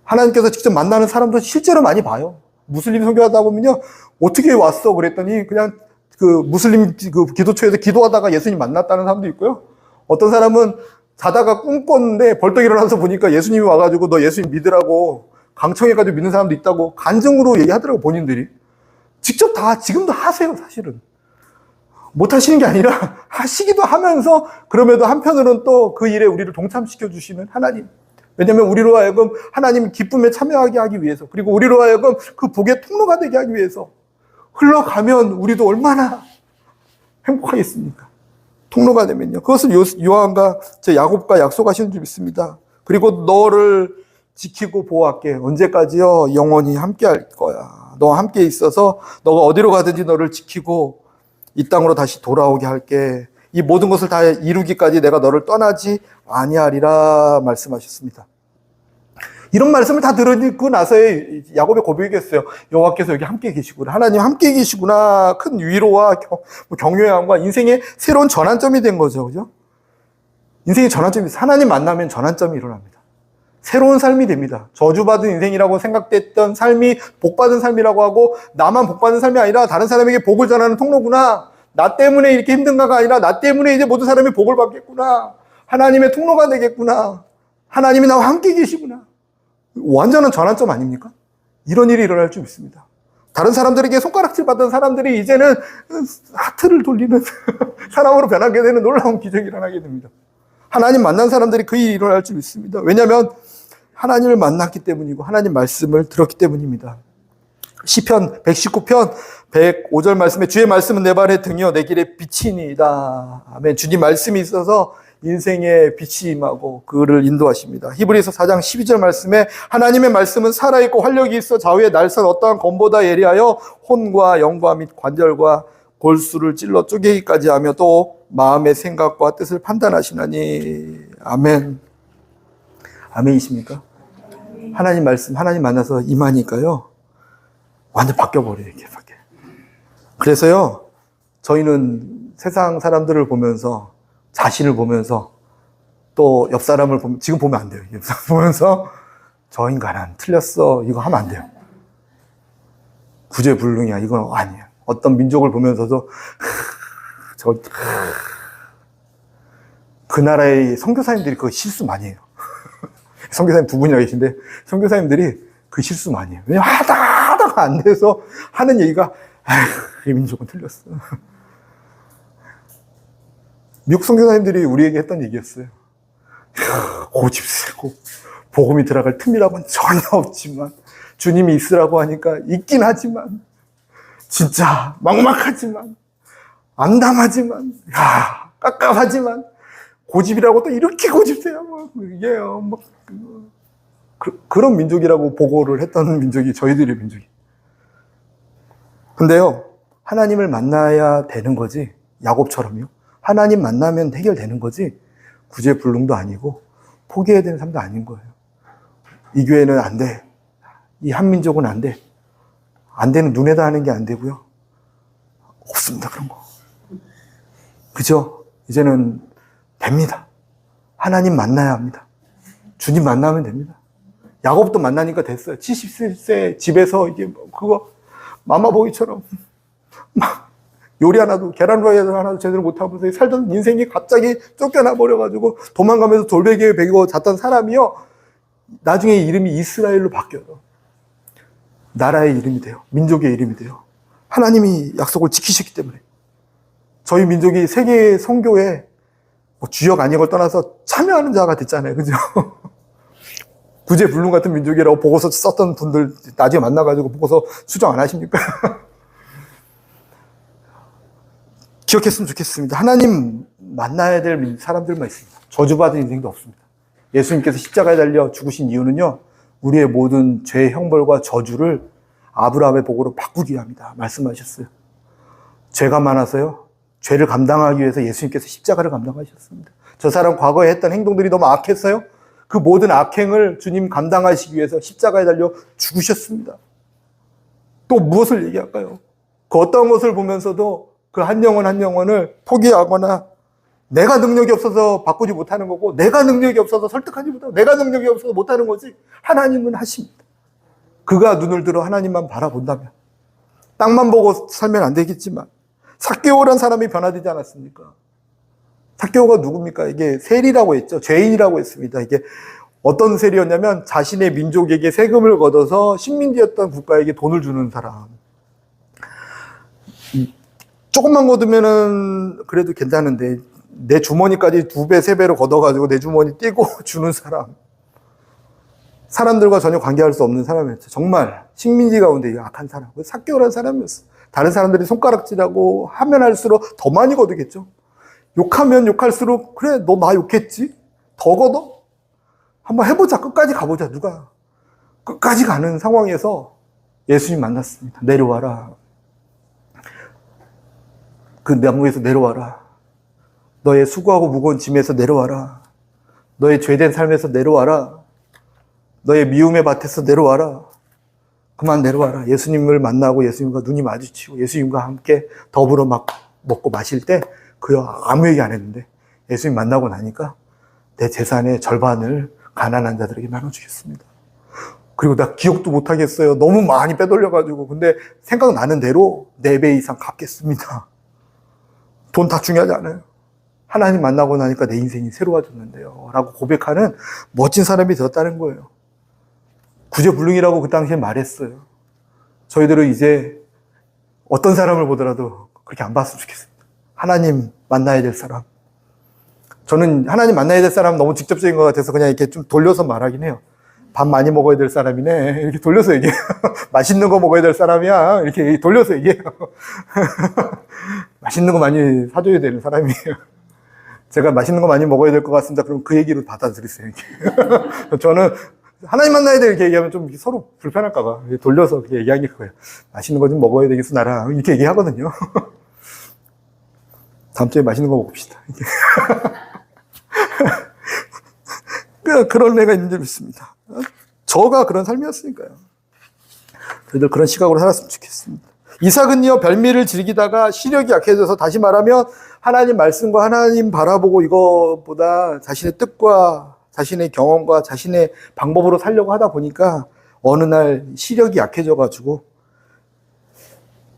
하나님께서 직접 만나는 사람도 실제로 많이 봐요. 무슬림 선교하다 보면요. 어떻게 왔어? 그랬더니 그냥 그 무슬림 그 기도처에서 기도하다가 예수님 만났다는 사람도 있고요. 어떤 사람은 자다가 꿈 꿨는데 벌떡 일어나서 보니까 예수님이 와가지고 너 예수님 믿으라고 강청해가지고 믿는 사람도 있다고 간증으로 얘기하더라고 본인들이. 직접 다 지금도 하세요 사실은. 못 하시는 게 아니라 하시기도 하면서 그럼에도 한편으로는 또 그 일에 우리를 동참시켜 주시는 하나님. 왜냐하면 우리로 하여금 하나님 기쁨에 참여하게 하기 위해서 그리고 우리로 하여금 그 복의 통로가 되게 하기 위해서 흘러가면 우리도 얼마나 행복하겠습니까? 통로가 되면요. 그것을 요한과 야곱과 약속하시는 줄 믿습니다. 그리고 너를 지키고 보호할게. 언제까지요? 영원히 함께 할 거야. 너와 함께 있어서 너가 어디로 가든지 너를 지키고 이 땅으로 다시 돌아오게 할게. 이 모든 것을 다 이루기까지 내가 너를 떠나지 아니하리라 말씀하셨습니다. 이런 말씀을 다 들으고 나서의 야곱의 고백이었어요. 여호와께서 여기 함께 계시구나. 하나님 함께 계시구나. 큰 위로와 격려함과 인생의 새로운 전환점이 된 거죠. 그죠? 인생의 전환점이 있어요. 하나님 만나면 전환점이 일어납니다. 새로운 삶이 됩니다. 저주받은 인생이라고 생각됐던 삶이 복받은 삶이라고 하고 나만 복받은 삶이 아니라 다른 사람에게 복을 전하는 통로구나. 나 때문에 이렇게 힘든가가 아니라 나 때문에 이제 모든 사람이 복을 받겠구나. 하나님의 통로가 되겠구나. 하나님이 나와 함께 계시구나. 완전한 전환점 아닙니까? 이런 일이 일어날 줄 믿습니다. 다른 사람들에게 손가락질 받던 사람들이 이제는 하트를 돌리는 사람으로 변하게 되는 놀라운 기적이 일어나게 됩니다. 하나님 만난 사람들이 그 일이 일어날 줄 믿습니다. 왜냐하면 하나님을 만났기 때문이고 하나님 말씀을 들었기 때문입니다. 시편 119편 105절 말씀에 주의 말씀은 내 발의 등이요 내 길의 빛이니이다. 아멘. 주님 말씀이 있어서 인생의 빛이 임하고 그를 인도하십니다. 히브리서 4장 12절 말씀에 하나님의 말씀은 살아있고 활력이 있어 좌우에 날선 어떠한 검보다 예리하여 혼과 영과 및 관절과 골수를 찔러 쪼개기까지 하며 또 마음의 생각과 뜻을 판단하시나니. 아멘. 아멘이십니까? 하나님 말씀, 하나님 만나서 임하니까요. 완전 바뀌어버려요, 이렇게 바뀌어요. 그래서요, 저희는 세상 사람들을 보면서, 자신을 보면서, 또 옆 사람을 보면, 지금 보면 안 돼요. 옆 사람 보면서, 저 인간은 틀렸어. 이거 하면 안 돼요. 구제불능이야. 이건 아니에요. 어떤 민족을 보면서도, 그 나라의 선교사님들이 그거 실수 많이 해요. 선교사님 두 분이나 계신데, 선교사님들이 그 실수 많이 해요. 왜냐면 하다가 안 돼서 하는 얘기가, 이 민족은 틀렸어. 미국 선교사님들이 우리에게 했던 얘기였어요. 고집 세고, 복음이 들어갈 틈이라고는 전혀 없지만, 주님이 있으라고 하니까 있긴 하지만, 진짜 막막하지만, 암담하지만, 깝깝하지만, 고집이라고 또 이렇게 고집세요. 이게요. 그런 민족이라고 보고를 했던 민족이 저희들의 민족이. 근데요, 하나님을 만나야 되는 거지. 야곱처럼요. 하나님 만나면 해결되는 거지. 구제불능도 아니고 포기해야 되는 삶도 아닌 거예요. 이 교회는 안 돼. 이 한민족은 안 돼. 안 되는 눈에다 하는 게 안 되고요. 없습니다, 그런 거. 그죠? 이제는 됩니다. 하나님 만나야 합니다. 주님 만나면 됩니다. 야곱도 만나니까 됐어요. 70세 집에서 이게 그거 마마보이처럼 막 요리 하나도 계란 후라이 하나도 제대로 못하면서 살던 인생이 갑자기 쫓겨나 버려가지고 도망가면서 돌베개에 베고 잤던 사람이요. 나중에 이름이 이스라엘로 바뀌어요. 나라의 이름이 돼요. 민족의 이름이 돼요. 하나님이 약속을 지키셨기 때문에. 저희 민족이 세계 선교에 주역 아닌 걸 떠나서 참여하는 자가 됐잖아요. 그죠? 구제불능 같은 민족이라고 보고서 썼던 분들 나중에 만나가지고 보고서 수정 안 하십니까? 기억했으면 좋겠습니다. 하나님 만나야 될 사람들만 있습니다. 저주받은 인생도 없습니다. 예수님께서 십자가에 달려 죽으신 이유는요, 우리의 모든 죄의 형벌과 저주를 아브라함의 복으로 바꾸기 위함이다 말씀하셨어요. 죄가 많아서요, 죄를 감당하기 위해서 예수님께서 십자가를 감당하셨습니다. 저 사람 과거에 했던 행동들이 너무 악했어요. 그 모든 악행을 주님 감당하시기 위해서 십자가에 달려 죽으셨습니다. 또 무엇을 얘기할까요? 그 어떤 것을 보면서도 그 한 영혼을 포기하거나 내가 능력이 없어서 바꾸지 못하는 거고, 내가 능력이 없어서 설득하지 못하고, 내가 능력이 없어서 못하는 거지, 하나님은 하십니다. 그가 눈을 들어 하나님만 바라본다면, 땅만 보고 살면 안 되겠지만, 삭개오란 사람이 변화되지 않았습니까? 삭개오가 누굽니까? 이게 세리라고 했죠. 죄인이라고 했습니다. 이게 어떤 세리였냐면 자신의 민족에게 세금을 걷어서 식민지였던 국가에게 돈을 주는 사람. 조금만 걷으면은 그래도 괜찮은데 내 주머니까지 2배, 3배로 걷어가지고 내 주머니 띄고 주는 사람. 사람들과 전혀 관계할 수 없는 사람이었죠. 정말 식민지 가운데 악한 사람. 삭개오라는 사람이었어. 다른 사람들이 손가락질하고 하면 할수록 더 많이 거두겠죠. 욕하면 욕할수록 그래 너 나 욕했지? 더 걷어? 한번 해보자. 끝까지 가보자. 누가 끝까지 가는 상황에서 예수님 만났습니다. 내려와라. 그 나무에서 내려와라. 너의 수고하고 무거운 짐에서 내려와라. 너의 죄된 삶에서 내려와라. 너의 미움의 밭에서 내려와라. 그만 내려와라. 예수님을 만나고 예수님과 눈이 마주치고 예수님과 함께 더불어 막 먹고 마실 때 그요 아무 얘기 안 했는데 예수님 만나고 나니까 내 재산의 절반을 가난한 자들에게 나눠주겠습니다. 그리고 나 기억도 못 하겠어요. 너무 많이 빼돌려가지고. 근데 생각나는 대로 4배 이상 갚겠습니다. 돈 다 중요하지 않아요. 하나님 만나고 나니까 내 인생이 새로워졌는데요. 라고 고백하는 멋진 사람이 되었다는 거예요. 구제불능이라고 그 당시에 말했어요. 저희들은 이제 어떤 사람을 보더라도 그렇게 안 봤으면 좋겠습니다. 하나님 만나야 될 사람. 저는 하나님 만나야 될 사람 너무 직접적인 것 같아서 그냥 이렇게 좀 돌려서 말하긴 해요. 밥 많이 먹어야 될 사람이네. 이렇게 돌려서 얘기해요. 맛있는 거 먹어야 될 사람이야. 이렇게 돌려서 얘기해요. 맛있는 거 많이 사줘야 되는 사람이에요. 제가 맛있는 거 많이 먹어야 될 것 같습니다. 그럼 그 얘기로 받아들이세요. 이렇게. 저는 하나님 만나야 돼 이렇게 얘기하면 좀 서로 불편할까봐 돌려서 그렇게 얘기하는 게 그거예요. 맛있는 거 좀 먹어야 되겠어 나랑 이렇게 얘기하거든요. 다음 주에 맛있는 거 먹읍시다. 그런 애가 있는 줄 믿습니다. 저가 그런 삶이었으니까요. 저희들 그런 시각으로 살았으면 좋겠습니다. 이삭은요 별미를 즐기다가 시력이 약해져서, 다시 말하면 하나님 말씀과 하나님 바라보고 이거보다 자신의 뜻과 자신의 경험과 자신의 방법으로 살려고 하다 보니까 어느 날 시력이 약해져가지고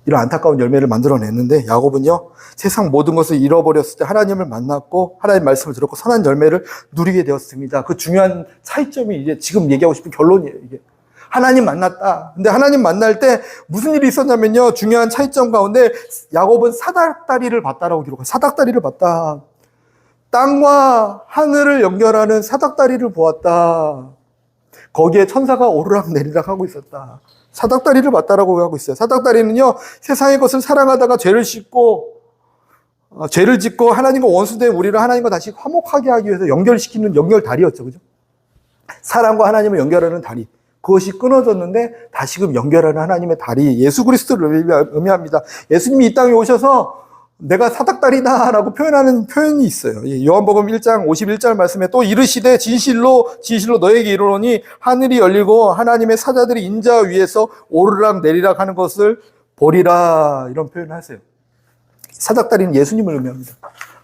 이런 안타까운 열매를 만들어냈는데, 야곱은요 세상 모든 것을 잃어버렸을 때 하나님을 만났고 하나님 말씀을 들었고 선한 열매를 누리게 되었습니다. 그 중요한 차이점이 이제 지금 얘기하고 싶은 결론이에요. 이게 하나님 만났다. 근데 하나님 만날 때 무슨 일이 있었냐면요, 중요한 차이점 가운데 야곱은 사닥다리를 봤다라고 기록해요. 사닥다리를 봤다. 땅과 하늘을 연결하는 사닥다리를 보았다. 거기에 천사가 오르락 내리락 하고 있었다. 사닥다리를 봤다라고 하고 있어요. 사닥다리는요, 세상의 것을 사랑하다가 죄를 짓고 하나님과 원수된 우리를 하나님과 다시 화목하게 하기 위해서 연결시키는 연결다리였죠. 그죠? 사랑과 하나님을 연결하는 다리. 그것이 끊어졌는데 다시금 연결하는 하나님의 다리, 예수 그리스도를 의미합니다. 예수님이 이 땅에 오셔서 내가 사닥다리다라고 표현하는 표현이 있어요. 요한복음 1장 51절 말씀에 또 이르시되 진실로 너에게 이르노니 하늘이 열리고 하나님의 사자들이 인자 위에서 오르락 내리락 하는 것을 보리라, 이런 표현을 하세요. 사닥다리는 예수님을 의미합니다.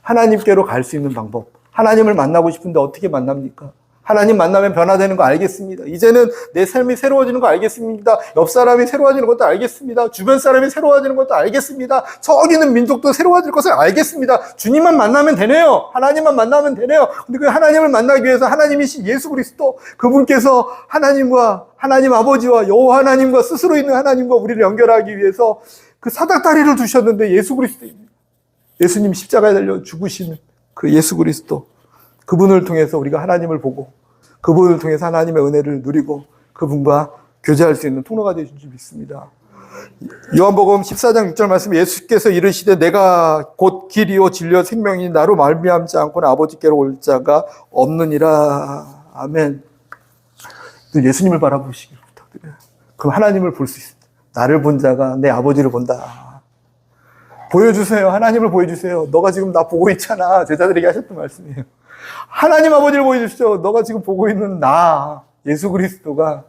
하나님께로 갈 수 있는 방법. 하나님을 만나고 싶은데 어떻게 만납니까? 하나님 만나면 변화되는 거 알겠습니다. 이제는 내 삶이 새로워지는 거 알겠습니다. 옆 사람이 새로워지는 것도 알겠습니다. 주변 사람이 새로워지는 것도 알겠습니다. 저기 있는 민족도 새로워질 것을 알겠습니다. 주님만 만나면 되네요. 하나님만 만나면 되네요. 근데 그 하나님을 만나기 위해서 하나님이신 예수 그리스도, 그분께서 하나님 아버지와 여호와 하나님과 스스로 있는 하나님과 우리를 연결하기 위해서 그 사닥다리를 두셨는데 예수 그리스도입니다. 예수님 십자가에 달려 죽으시는 그 예수 그리스도, 그분을 통해서 우리가 하나님을 보고 그분을 통해서 하나님의 은혜를 누리고 그분과 교제할 수 있는 통로가 되신 줄 믿습니다. 요한복음 14장 6절 말씀에 예수께서 이르시되 내가 곧 길이요 진리요 생명이니 나로 말미암지 않고는 아버지께로 올 자가 없느니라. 아멘. 예수님을 바라보시기를 부탁드려요. 그럼 하나님을 볼 수 있습니다. 나를 본 자가 내 아버지를 본다. 보여주세요. 하나님을 보여주세요. 너가 지금 나 보고 있잖아. 제자들에게 하셨던 말씀이에요. 하나님 아버지를 보여주십시오. 너가 지금 보고 있는 나, 예수 그리스도가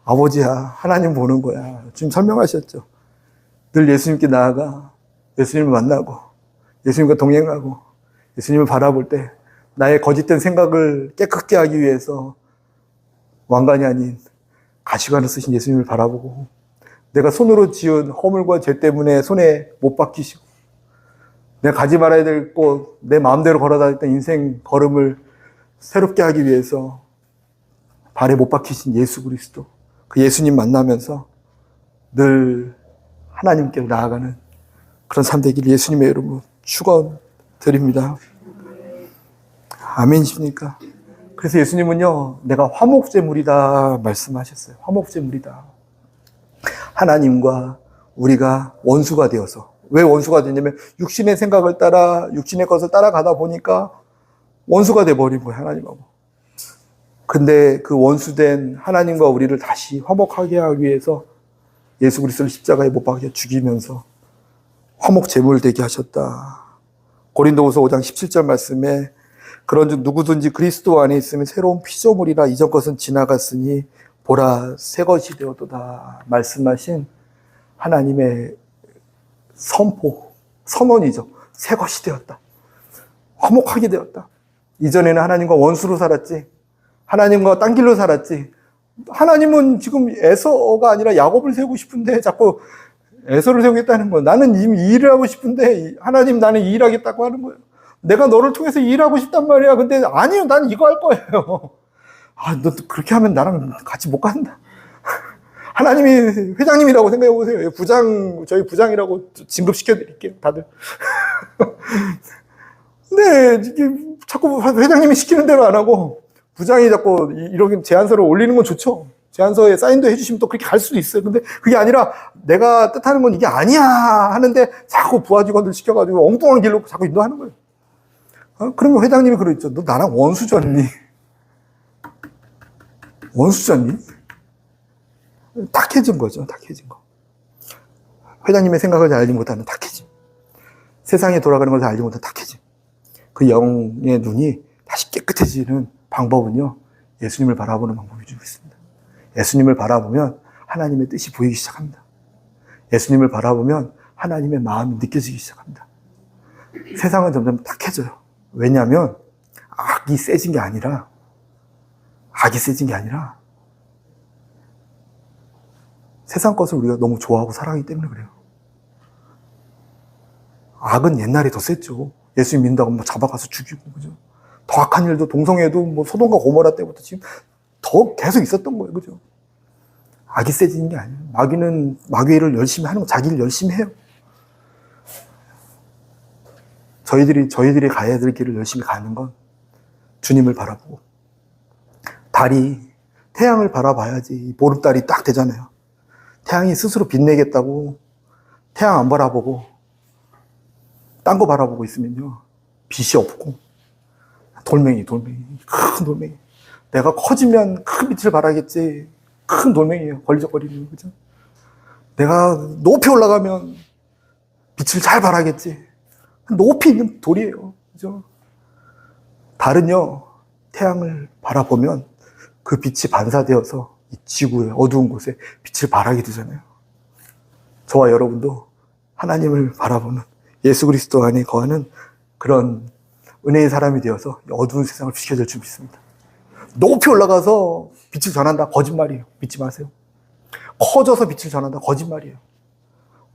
아버지야. 하나님 보는 거야. 지금 설명하셨죠. 늘 예수님께 나아가 예수님을 만나고 예수님과 동행하고 예수님을 바라볼 때 나의 거짓된 생각을 깨끗게 하기 위해서 왕관이 아닌 가시관을 쓰신 예수님을 바라보고 내가 손으로 지은 허물과 죄 때문에 손에 못 박히시고 내가 가지 말아야 될 곳, 내 마음대로 걸어다녔던 인생 걸음을 새롭게 하기 위해서 발에 못 박히신 예수 그리스도, 그 예수님 만나면서 늘 하나님께 나아가는 그런 삶 되길 예수님의 이름으로 축원드립니다. 아멘이십니까? 그래서 예수님은요, 내가 화목제물이다 말씀하셨어요. 화목제물이다. 하나님과 우리가 원수가 되어서, 왜 원수가 됐냐면 육신의 생각을 따라 육신의 것을 따라가다 보니까 원수가 돼버린 거예요, 하나님하고. 근데 그 원수된 하나님과 우리를 다시 화목하게 하기 위해서 예수 그리스도를 십자가에 못 박혀 죽이면서 화목 제물 되게 하셨다. 고린도후서 5장 17절 말씀에 그런즉 누구든지 그리스도 안에 있으면 새로운 피조물이라 이전 것은 지나갔으니 보라 새 것이 되었도다 말씀하신 하나님의 선포, 선언이죠. 새 것이 되었다. 화목하게 되었다. 이전에는 하나님과 원수로 살았지. 하나님과 딴 길로 살았지. 하나님은 지금 에서가 아니라 야곱을 세우고 싶은데 자꾸 에서를 세우겠다는 거예요. 나는 이미 이 일을 하고 싶은데 하나님 나는 이 일 하겠다고 하는 거예요. 내가 너를 통해서 이 일하고 싶단 말이야. 근데 아니요, 난 이거 할 거예요. 아, 너 그렇게 하면 나랑 같이 못 간다. 하나님이 회장님이라고 생각해 보세요. 저희 부장이라고 진급시켜 드릴게요, 다들. 근데 이게 자꾸 회장님이 시키는 대로 안 하고 부장이 자꾸 이런 제안서를 올리는 건 좋죠. 제안서에 사인도 해주시면 또 그렇게 갈 수도 있어요. 근데 그게 아니라 내가 뜻하는 건 이게 아니야 하는데 자꾸 부하 직원들 시켜가지고 엉뚱한 길로 자꾸 인도하는 거예요. 그러면 회장님이 그러죠. 너 나랑 원수졌니? 원수졌니? 탁해진 거죠. 탁해진 거. 회장님의 생각을 잘 알지 못하는 탁해짐. 세상에 돌아가는 걸 잘 알지 못하는 탁해짐. 그 영의 눈이 다시 깨끗해지는 방법은요, 예수님을 바라보는 방법이 좀 있습니다. 예수님을 바라보면 하나님의 뜻이 보이기 시작합니다. 예수님을 바라보면 하나님의 마음이 느껴지기 시작합니다. 세상은 점점 탁해져요. 왜냐하면 악이 세진 게 아니라 세상 것을 우리가 너무 좋아하고 사랑하기 때문에 그래요. 악은 옛날에 더 셌죠. 예수님 믿는다고 막 잡아가서 죽이고, 그죠? 더 악한 일도 동성애도 뭐 소돔과 고모라 때부터 지금 더 계속 있었던 거예요, 그죠? 악이 세지는 게 아니에요. 마귀는 마귀를 열심히 하는 거, 자기 일 열심히 해요. 저희들이 가야 될 길을 열심히 가는 건 주님을 바라보고, 태양을 바라봐야지 보름달이 딱 되잖아요. 태양이 스스로 빛내겠다고 태양 안 바라보고 딴 거 바라보고 있으면요, 빛이 없고 돌멩이, 큰 돌멩이. 내가 커지면 큰 빛을 발하겠지. 큰 돌멩이에요, 걸리적거리는, 그죠? 내가 높이 올라가면 빛을 잘 발하겠지. 높이 있는 돌이에요. 그죠? 달은요, 태양을 바라보면 그 빛이 반사되어서 이 지구의 어두운 곳에 빛을 발하게 되잖아요. 저와 여러분도 하나님을 바라보는 예수 그리스도 안에 거하는 그런 은혜의 사람이 되어서 어두운 세상을 비춰줄 줄 믿습니다. 높이 올라가서 빛을 전한다. 거짓말이에요. 믿지 마세요. 커져서 빛을 전한다. 거짓말이에요.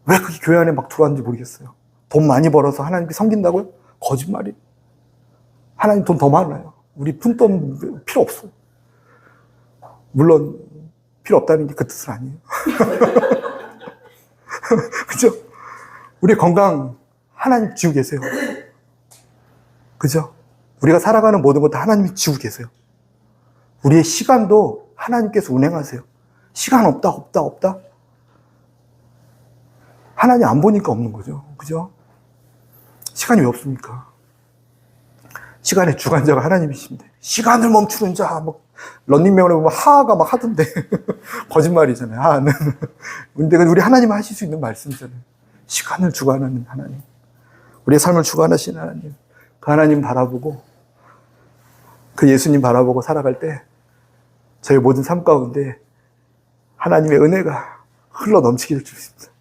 왜 그게 교회 안에 막 들어왔는지 모르겠어요. 돈 많이 벌어서 하나님께 섬긴다고요? 거짓말이에요. 하나님 돈 더 많아요. 우리 푼돈 필요 없어요. 물론 필요 없다는 게 그 뜻은 아니에요. 그죠? 우리 건강 하나님 지고 계세요. 그죠? 우리가 살아가는 모든 것 다 하나님이 지고 계세요. 우리의 시간도 하나님께서 운행하세요. 시간 없다. 하나님 안 보니까 없는 거죠. 그죠? 시간이 왜 없습니까? 시간의 주관자가 하나님이신데, 시간을 멈추는 자, 막, 런닝맨에 보면 하가 막 하던데. 거짓말이잖아요, 하는. 근데 우리 하나님은 하실 수 있는 말씀이잖아요. 시간을 주관하는 하나님. 우리의 삶을 주관하시는 하나님. 그 하나님 바라보고, 그 예수님 바라보고 살아갈 때, 저희 모든 삶 가운데 하나님의 은혜가 흘러 넘치게 될 줄 있습니다.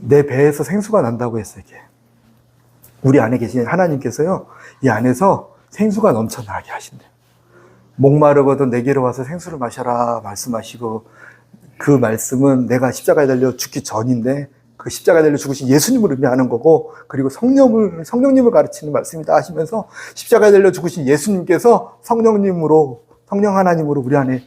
내 배에서 생수가 난다고 했어요, 이게. 우리 안에 계신 하나님께서요, 이 안에서 생수가 넘쳐나게 하신대요. 목마르거든 내게로 와서 생수를 마셔라 말씀하시고, 그 말씀은 내가 십자가에 달려 죽기 전인데, 그 십자가에 달려 죽으신 예수님을 의미하는 거고, 그리고 성령님을 가르치는 말씀이다 하시면서, 십자가에 달려 죽으신 예수님께서 성령 하나님으로 우리 안에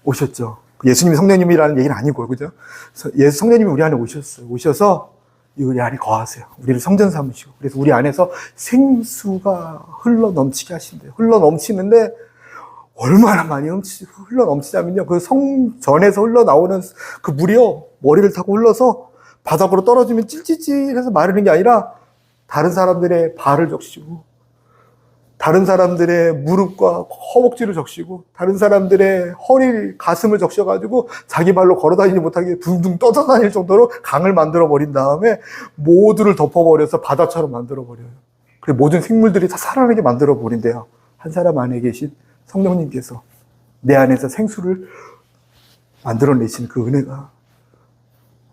오셨죠. 예수님이 성령님이라는 얘기는 아니고요, 그죠? 성령님이 우리 안에 오셨어요. 오셔서 우리 안에 거하세요. 우리를 성전 삼으시고. 그래서 우리 안에서 생수가 흘러 넘치게 하신대요. 흘러 넘치는데, 얼마나 많이 흘러 넘치냐면요. 그 성전에서 흘러나오는 그 물이요, 머리를 타고 흘러서 바닥으로 떨어지면 찔찔찔해서 마르는 게 아니라, 다른 사람들의 발을 적시고, 다른 사람들의 무릎과 허벅지를 적시고, 다른 사람들의 허리, 가슴을 적셔가지고 자기 발로 걸어다니지 못하게 둥둥 떠다닐 정도로 강을 만들어버린 다음에 모두를 덮어버려서 바다처럼 만들어버려요. 그리고 모든 생물들이 다 살아나게 만들어버린대요. 한 사람 안에 계신 성령님께서 내 안에서 생수를 만들어내신 그 은혜가,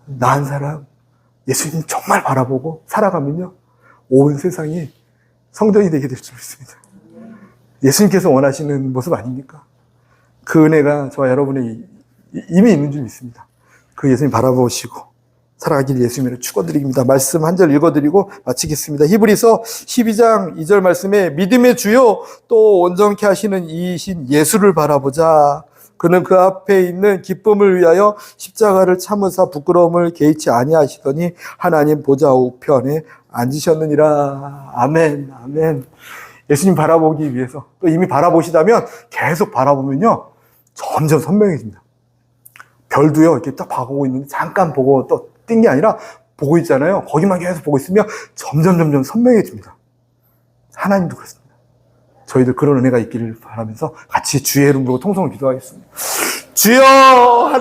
나 한 사람 예수님 정말 바라보고 살아가면요, 온 세상이 성전이 되게 될 줄 믿습니다. 예수님께서 원하시는 모습 아닙니까? 그 은혜가 저와 여러분의 이미 있는 줄 믿습니다. 그 예수님 바라보시고 살아가길 예수님으로 축원드립니다. 말씀 한 절 읽어드리고 마치겠습니다. 히브리서 12장 2절 말씀에, 믿음의 주요 또 온전케 하시는 이이신 예수를 바라보자. 그는 그 앞에 있는 기쁨을 위하여 십자가를 참으사 부끄러움을 개의치 아니하시더니 하나님 보좌 우편에 앉으셨느니라. 아멘, 아멘. 예수님 바라보기 위해서, 또 이미 바라보시다면 계속 바라보면요, 점점 선명해집니다. 별도요, 이렇게 딱 보고 있는데 잠깐 보고 또 뛴 게 아니라 보고 있잖아요. 거기만 계속 보고 있으면 점점 선명해집니다. 하나님도 그렇습니다. 저희들 그런 은혜가 있기를 바라면서 같이 주의 이름으로 통성을 기도하겠습니다. 주여!